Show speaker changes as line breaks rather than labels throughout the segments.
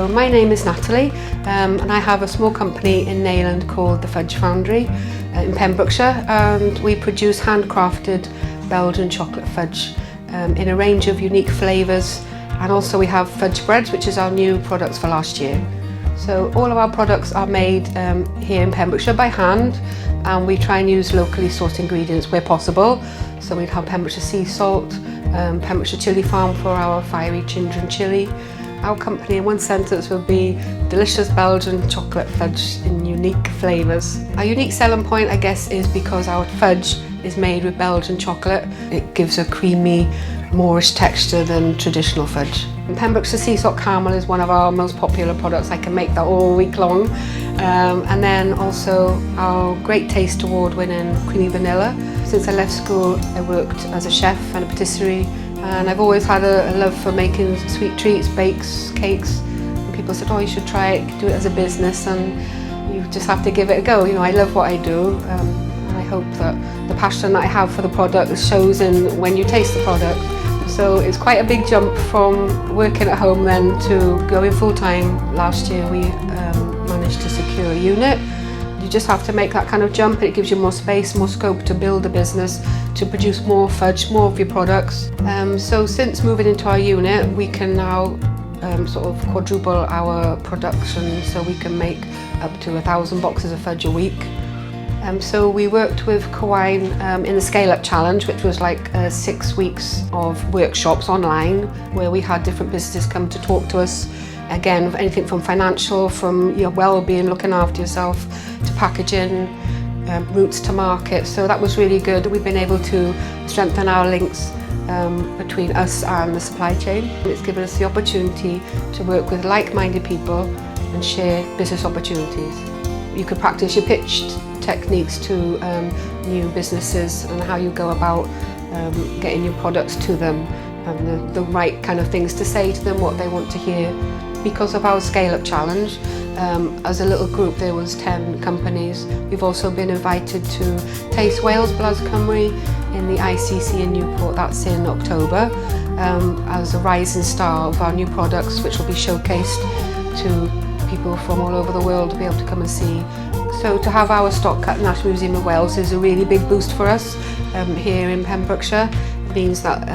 So my name is Natalie and I have a small company in Neyland called the Fudge Foundry in Pembrokeshire, and we produce handcrafted Belgian chocolate fudge in a range of unique flavours, and also we have fudge breads, which is our new products for last year. So all of our products are made here in Pembrokeshire by hand, and we try and use locally sourced ingredients where possible. So we'd have Pembrokeshire sea salt, Pembrokeshire chilli farm for our fiery ginger and chilli. Our company in one sentence would be delicious Belgian chocolate fudge in unique flavours. Our unique selling point, I guess, is because our fudge is made with Belgian chocolate. It gives a creamy, moorish texture than traditional fudge. Pembrokeshire sea salt caramel is one of our most popular products. I can make that all week long. And then also our Great Taste Award winning creamy vanilla. Since I left school, I worked as a chef and a patisserie, and I've always had a love for making sweet treats, bakes, cakes. And people said, oh, you should try it, do it as a business, and you just have to give it a go. You know, I love what I do, and I hope that the passion that I have for the product shows in when you taste the product. So it's quite a big jump from working at home then to going full-time. Last year we managed to secure a unit. You just have to make that kind of jump. It gives you more space, more scope to build a business, to produce more fudge, more of your products. So since moving into our unit, we can now sort of quadruple our production, so we can make up to 1,000 boxes of fudge a week. So we worked with Kowine in the Scale Up Challenge, which was like 6 weeks of workshops online where we had different businesses come to talk to us. Again, anything from financial, from your well-being, looking after yourself, to packaging, routes to market. So that was really good. We've been able to strengthen our links between us and the supply chain. It's given us the opportunity to work with like-minded people and share business opportunities. You could practice your pitch techniques to new businesses and how you go about getting your products to them, and the right kind of things to say to them, what they want to hear. Because of our Scale Up Challenge, as a little group there was 10 companies. We've also been invited to Taste Wales Blas Cymru in the ICC in Newport, that's in October, as a rising star of our new products, which will be showcased to people from all over the world to be able to come and see. So to have our stock at National Museum of Wales is a really big boost for us here in Pembrokeshire. It means that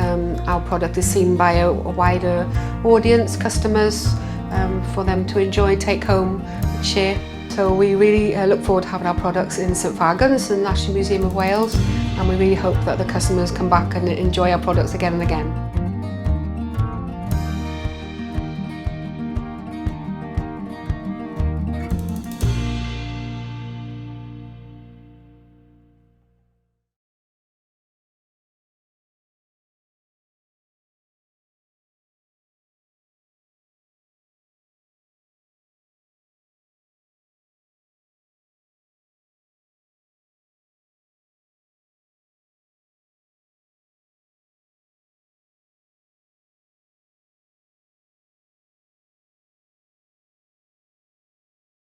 our product is seen by a wider audience, customers, for them to enjoy, take home and share. So we really look forward to having our products in St Fagans and National Museum of Wales, and we really hope that the customers come back and enjoy our products again and again.